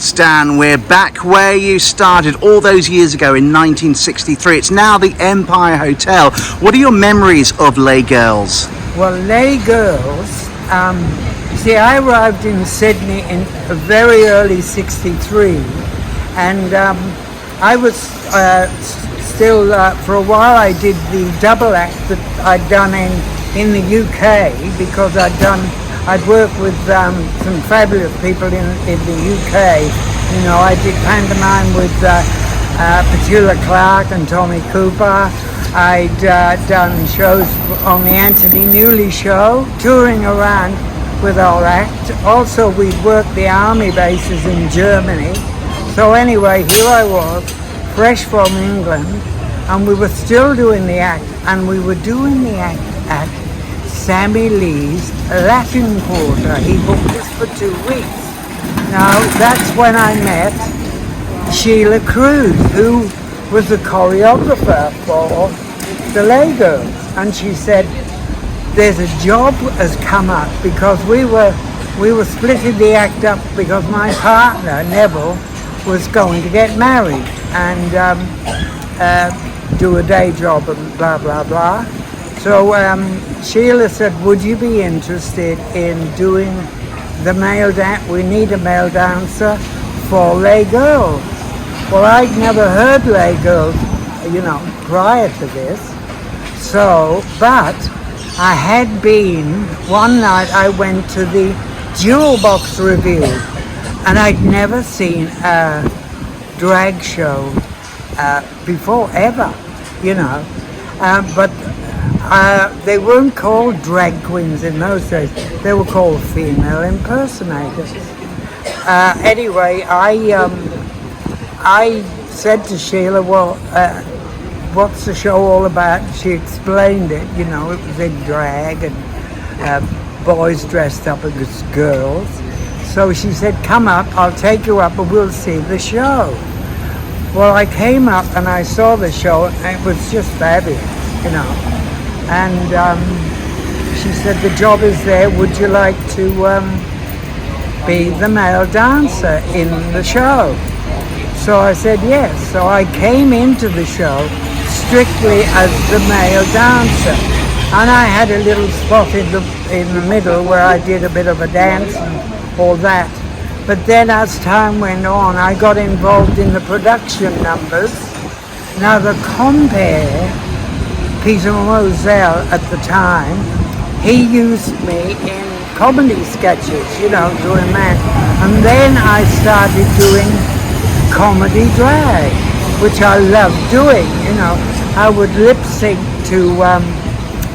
Stan, we're back where you started all those years ago in 1963. It's now the Empire Hotel. What are your memories of Les Girls? Well, Les Girls, see, I arrived in Sydney in very early '63, and I was still, for a while I did the double act that I'd done in the UK, because I'd worked with some fabulous people in the UK. You know, I did pantomime with Petula Clark and Tommy Cooper. I'd done shows on the Anthony Newley show, touring around with our act. Also, we'd worked the army bases in Germany. So anyway, here I was, fresh from England, and we were still doing the act, and we were doing the act at Sammy Lee's Latin Quarter. He booked us for 2 weeks. Now, that's when I met Sheila Cruz, who was the choreographer for the Les Girls. And she said, there's a job has come up, because we were splitting the act up because my partner, Neville, was going to get married and do a day job and blah, blah, blah. So Sheila said, would you be interested in doing the male dance? We need a male dancer for Les Girls. Well, I'd never heard Les Girls, you know, prior to this. So, but I had been, one night I went to the Jewel Box Review, and I'd never seen a drag show before, ever, you know. But they weren't called drag queens in those days. They were called female impersonators. Anyway, I said to Sheila, well, what's the show all about? She explained it, you know, it was in drag and boys dressed up as girls. So she said, come up, I'll take you up and we'll see the show. Well, I came up and I saw the show, and it was just fabulous, you know. And she said, the job is there, would you like to be the male dancer in the show? So I said yes. So I came into the show strictly as the male dancer. And I had a little spot in the middle where I did a bit of a dance and all that. But then as time went on, I got involved in the production numbers. Now the compere, Peter Moselle at the time, he used me in comedy sketches, you know, doing that. And then I started doing comedy drag, which I loved doing, you know. I would lip sync to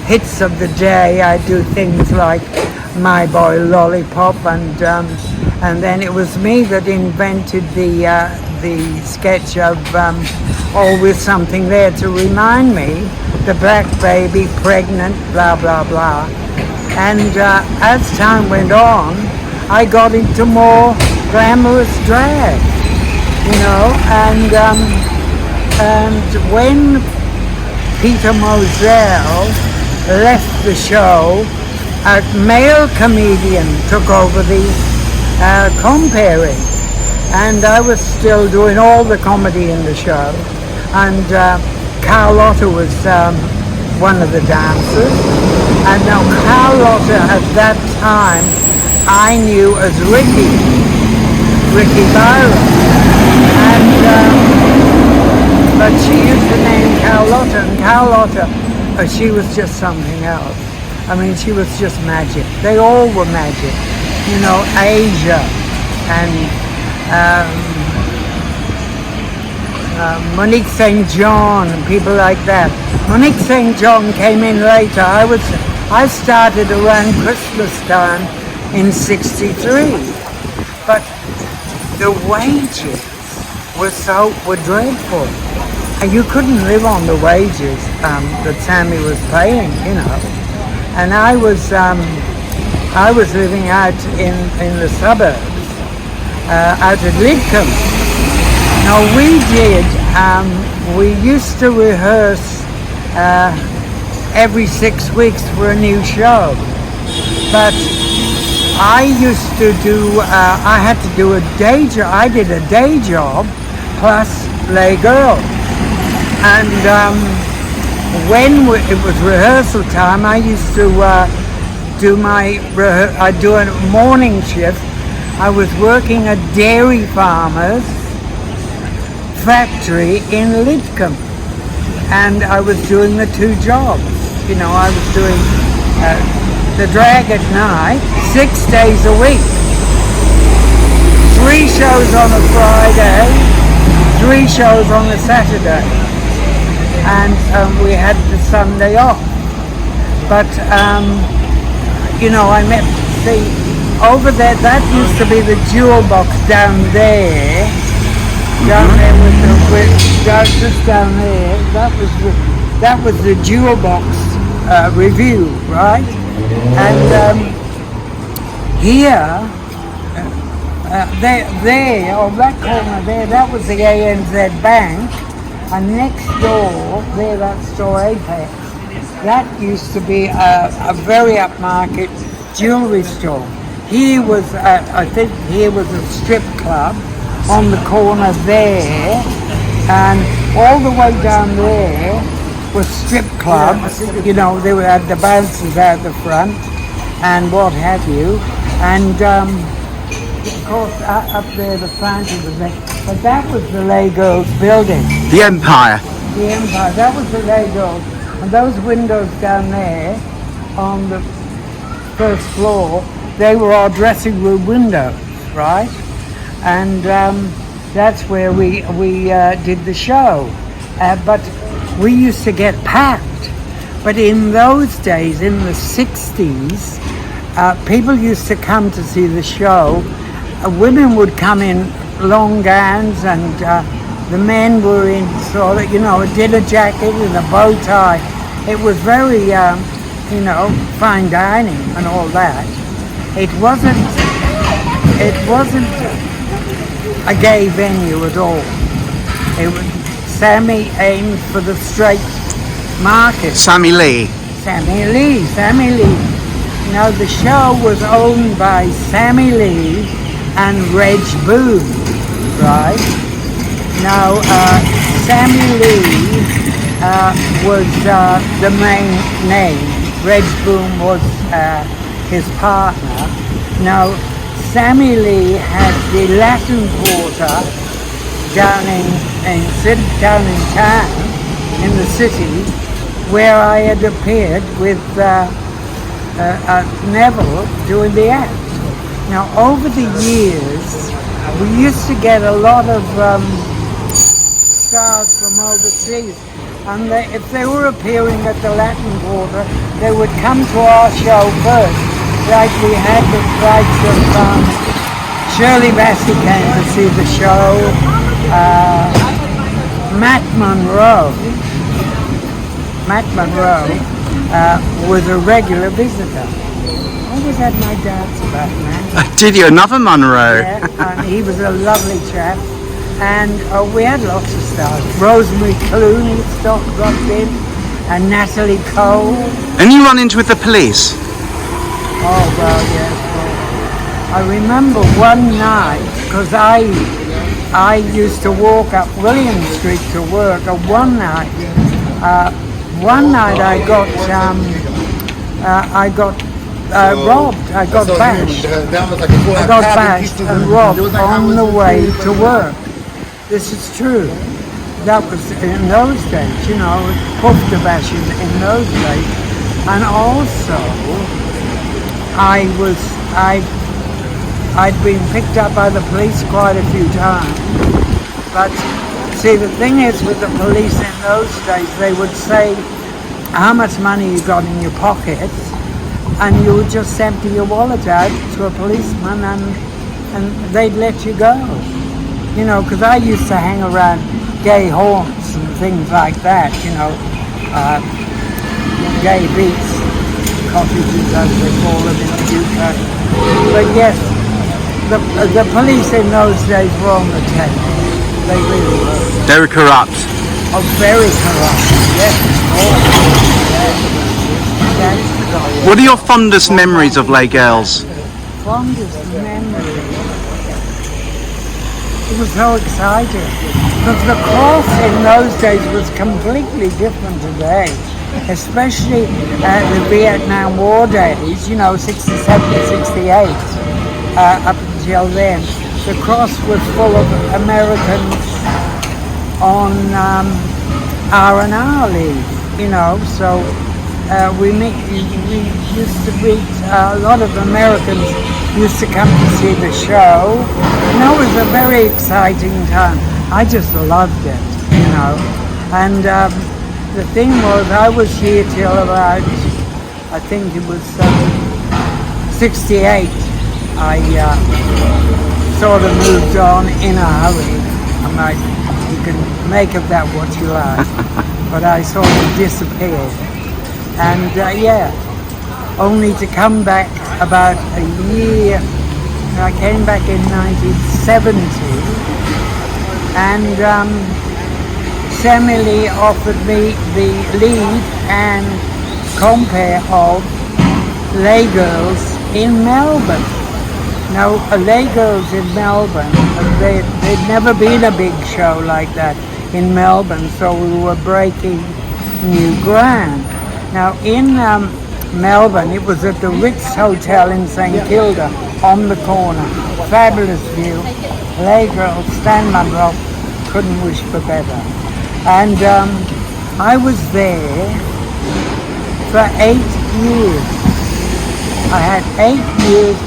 hits of the day. I'd do things like My Boy Lollipop, and then it was me that invented the sketch of Always Something There to Remind Me, the black baby, pregnant, blah, blah, blah. And as time went on, I got into more glamorous drag, you know, and when Peter Moselle left the show, a male comedian took over the comparing, and I was still doing all the comedy in the show, and Carlotta was one of the dancers. And now Carlotta at that time I knew as Ricky Byron, and but she used the name Carlotta, and Carlotta, she was just something else. I mean, she was just magic. They all were magic, you know. Asia and Monique St. John and people like that. Monique St. John came in later. I started around Christmas time in '63, but the wages were dreadful, and you couldn't live on the wages that Sammy was paying, you know. And I was living out in the suburbs, out at Lidcombe. Now we used to rehearse every 6 weeks for a new show, but I used to do, I had to do a day job. I did a day job plus lay girl. And when it was rehearsal time, I used to I'd do a morning shift. I was working at dairy farmers factory in Lidcombe, and I was doing the two jobs. You know, I was doing the drag at night, 6 days a week. 3 shows on a Friday, 3 shows on a Saturday, and we had the Sunday off. But you know, I met, see, over there, that used to be the jewel box down there with just down there. That was the jewel box review, right? And here, there on that corner there, that was the ANZ Bank, and next door there, that store Apex. That used to be a very upmarket jewellery store. Here was, I think, here was a strip club on the corner there, and all the way down there was strip clubs. You know, they had the bouncers out the front and what have you. And of course, up there the fountain was there. But that was the Lay Girls building. The Empire. The Empire. That was the Lay Girls. And those windows down there on the first floor, they were our dressing room windows, right? And that's where we did the show. But we used to get packed. But in those days, in the 60s, people used to come to see the show. Women would come in long gowns, and the men were in sort of, you know, a dinner jacket and a bow tie. It was very, you know, fine dining and all that. It wasn't a gay venue at all. It was, Sammy aimed for the straight market. Sammy Lee. Sammy Lee. Now the show was owned by Sammy Lee and Reg Boom, right? Now Sammy Lee was the main name. Reg Boom was his partner. Now Sammy Lee had the Latin Quarter down in town, in the city, where I had appeared with Neville doing the act. Now over the years, we used to get a lot of stars from overseas, and if they were appearing at the Latin Quarter, they would come to our show first. Like we had the likes of Shirley Bassey came to see the show. Matt Munro was a regular visitor. I always had my doubts about Matt. Did you? Another Munro? Yeah, and he was a lovely chap. And we had lots of stars. Rosemary Clooney dropped in, and Natalie Cole. And you run into with the police? Oh, well, yes. Well, I remember one night, because I used to walk up William Street to work, and one night I got robbed. I got bashed. I got bashed and robbed on the way to work. This is true. That was in those days, you know, pufter bashing in those days. And also, I'd been picked up by the police quite a few times. But see, the thing is with the police in those days, they would say how much money you got in your pockets, and you would just empty your wallet out to a policeman, and they'd let you go. You know, because I used to hang around gay haunts and things like that, you know, gay beats, cottages as they call them in the UK. But yes, the police in those days were on the take. They really were. They were corrupt. Oh, very corrupt, yes. Oh, yes. What are your fondest memories of Lay Girls? fondest memory, it was so exciting. Because the cross in those days was completely different today. Especially the Vietnam War days, you know, 67, 68, up until then. The cross was full of Americans on R&R leave, you know, so we used to meet a lot of Americans used to come to see the show. And that was a very exciting time. I just loved it, you know. And the thing was, I was here till about, I think it was 68. I sort of moved on in a hurry. I might, you can make of that what you like. But I sort of disappeared. And yeah, only to come back about a year. I came back in 1970, and Semele offered me the lead and compere of Lay Girls in Melbourne. Now, Lay Girls in Melbourne, they'd never been a big show like that in Melbourne, so we were breaking new ground. Now, in Melbourne, it was at the Ritz Hotel in St Kilda, on the corner. Fabulous view. Lay Girls, Stan Munro, couldn't wish for better. And I was there for 8 years. I had 8 years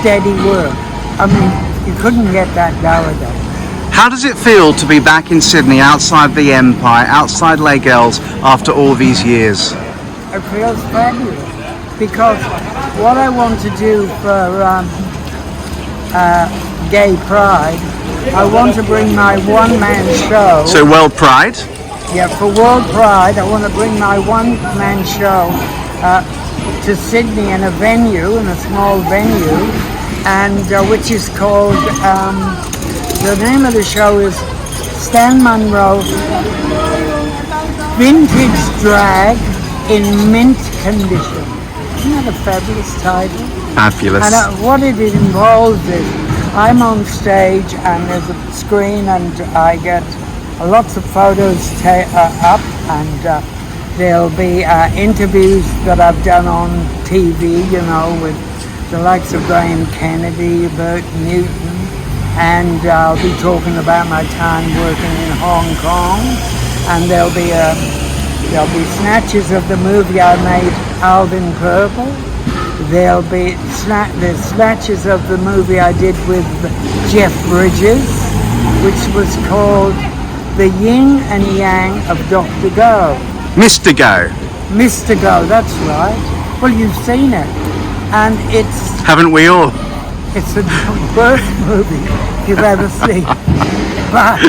steady work. I mean, you couldn't get that nowadays. How does it feel to be back in Sydney, outside the Empire, outside Lay Girls, after all these years? It feels fabulous, because what I want to do for Gay Pride, I want to bring my one-man show. So World Pride? Yeah, for World Pride, I want to bring my one-man show to Sydney in a venue, in a small venue, and which is called, the name of the show is Stan Munro Vintage Drag in Mint Condition. Isn't that a fabulous title? Fabulous. And what it involves is, I'm on stage and there's a screen and I get lots of photos up, and there'll be interviews that I've done on TV, you know, with the likes of Graham Kennedy, Bert Newton, and I'll be talking about my time working in Hong Kong, and there'll be snatches of the movie I made, Alvin Purple. There'll be snatches of the movie I did with Jeff Bridges, which was called The Yin and Yang of Dr. Go. Mr. Go. Mr. Go, that's right. Well, you've seen it. And it's... Haven't we all? It's the worst movie you've ever seen. But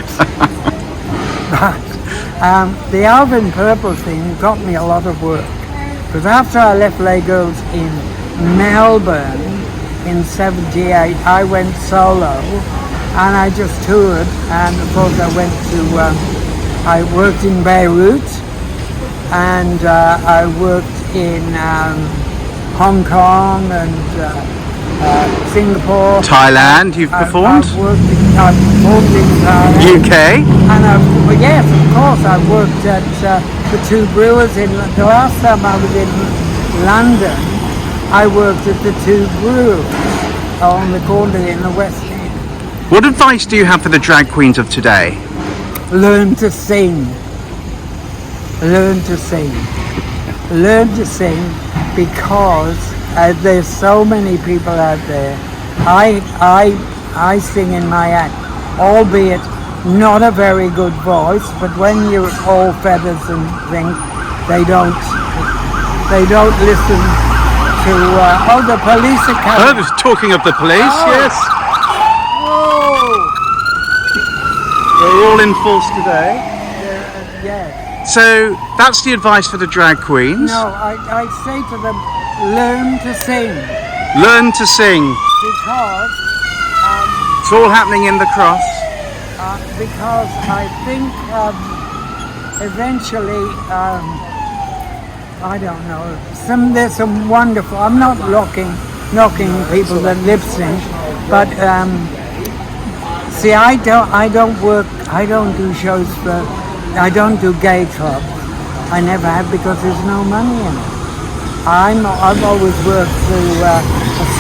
the Alvin Purple thing got me a lot of work. Because after I left Lay Girls in Melbourne in 78, I went solo and I just toured, and of course I worked in Beirut, and I worked in Hong Kong and Singapore. Thailand, you've performed? I've performed in Thailand. UK? And yes, of course, I've worked at the Two Brewers. The last time I was in London, I worked at the Two Brewers on the corner in the West End. What advice do you have for the drag queens of today? Learn to sing. Learn to sing. Learn to sing, because there's so many people out there. I sing in my act, albeit not a very good voice, but when you're all feathers and things, they don't listen to, the police are coming. Oh, talking of the police, yes. Oh! We're all in force today. Yes. So that's the advice for the drag queens. No, I say to them, learn to sing. Learn to sing. Because it's all happening in the cross. Because I think eventually, I don't know, there's some wonderful, I'm not looking knocking people that lip sync, but see, I don't do shows I don't do gay clubs. I never have, because there's no money in it. I've always worked through a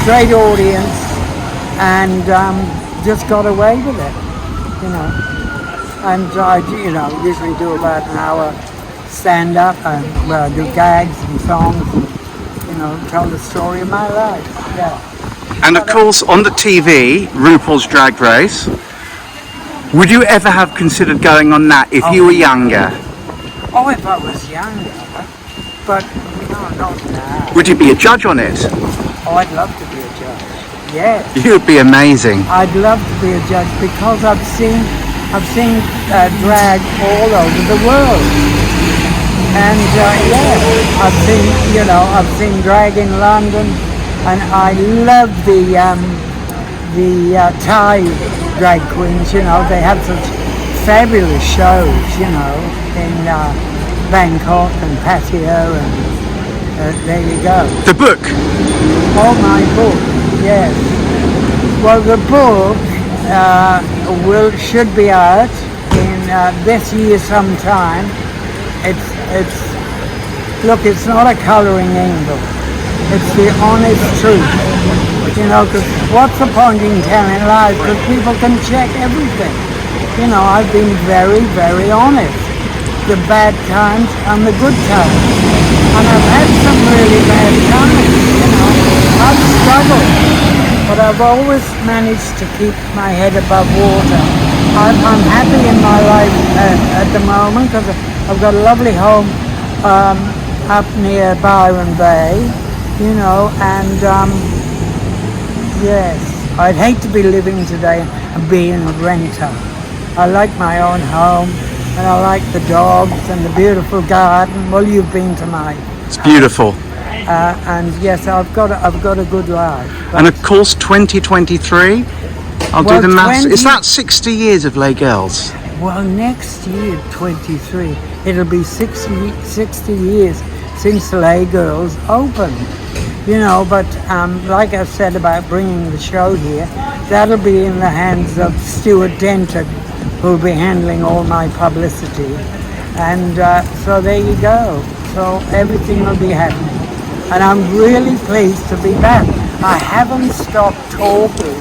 straight audience and just got away with it, you know. And I, usually do about an hour stand-up and where I do gags and songs and, tell the story of my life, yeah. And of course, on the TV, RuPaul's Drag Race, would you ever have considered going on that if you were younger? Oh, if I was younger, but no, not now. Would you be a judge on it? Oh, I'd love to be a judge, yes. You would be amazing. I'd love to be a judge because I've seen drag all over the world. And I've seen drag in London, and I love the Thai drag queens. They have such fabulous shows, in Bangkok and Pattaya, and there you go. The book? Oh, my book, yes. Well, the book should be out in this year sometime. It's not a colouring angel. It's the honest truth. Because what's the point in telling lies? Because people can check everything. I've been very, very honest. The bad times and the good times. And I've had some really bad times, I've struggled. But I've always managed to keep my head above water. I'm happy in my life at the moment because I've got a lovely home up near Byron Bay, and yes, I'd hate to be living today and being a renter. I like my own home, and I like the dogs and the beautiful garden. Well, you've been to mine. It's beautiful. And yes, I've got a good life. And of course, 2023, I'll do the maths. Is that 60 years of Les Girls? Well, next year, 23, it'll be 60 years since Les Girls opened. But like I said about bringing the show here, that'll be in the hands of Stuart Denton, who'll be handling all my publicity. And so there you go. So everything will be happening. And I'm really pleased to be back. I haven't stopped talking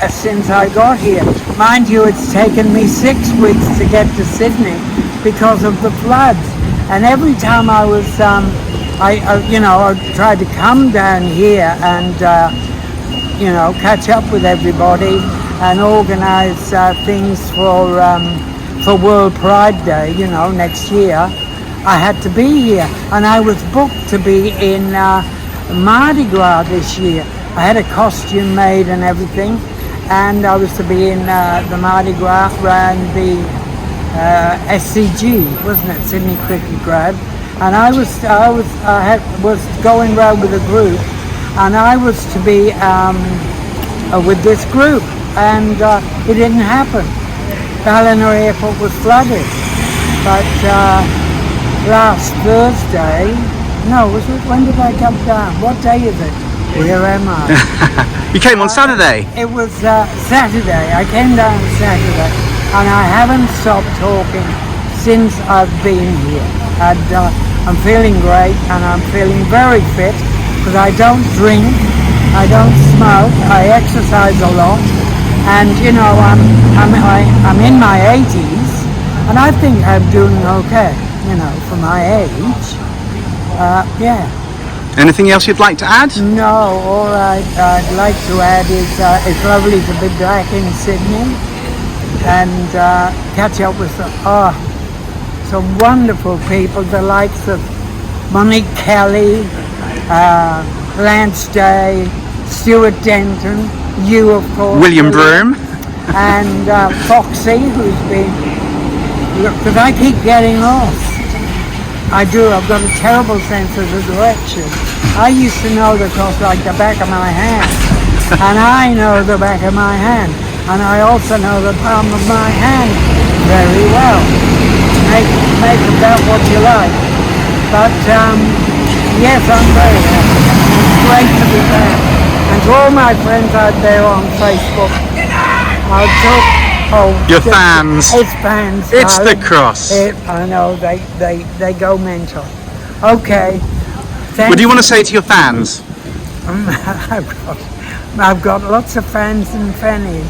since I got here. Mind you, it's taken me 6 weeks to get to Sydney because of the floods. And every time I was, I tried to come down here and, catch up with everybody and organise things for World Pride Day, next year. I had to be here, and I was booked to be in Mardi Gras this year. I had a costume made and everything, and I was to be in the Mardi Gras and the SCG, wasn't it, Sydney Cricket Ground? And I was going round with a group, and I was to be with this group, and it didn't happen. Ballina Airport was flooded, but last Thursday, when did I come down? What day is it? Where am I? You came on Saturday? It was Saturday. I came down Saturday, and I haven't stopped talking since I've been here. And I'm feeling great, and I'm feeling very fit because I don't drink, I don't smoke, I exercise a lot, and I'm in my 80s, and I think I'm doing okay. For my age, yeah. Anything else you'd like to add? No, all I'd like to add is it's lovely to be back in Sydney and catch up with some wonderful people, the likes of Monique Kelly, Lance Day, Stuart Denton, you of course. William Broome. And Foxy, who's been, because I keep getting lost. I do, I've got a terrible sense of the direction. I used to know the coast like the back of my hand. And I know the back of my hand. And I also know the palm of my hand very well. Make of that what you like. But yes, I'm very happy. great to be back. And to all my friends out there on Facebook, I'll talk. Oh, Your fans. It's fans. It's the darling. cross. I know, they go mental. Okay. What do you want to say to your fans? I've got lots of fans and fannies.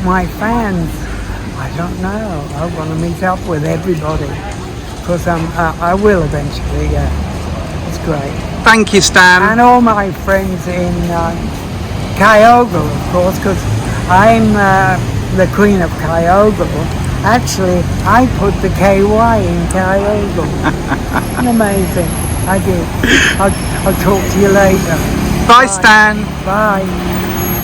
My fans, I don't know. I want to meet up with everybody because I will eventually. Yeah, it's great. Thank you, Stan. And all my friends in Kyogle, of course, because I'm the Queen of Kyogle. Actually, I put the KY in Kyogle. Amazing. I did. I'll talk to you later. Bye, Stan. Bye.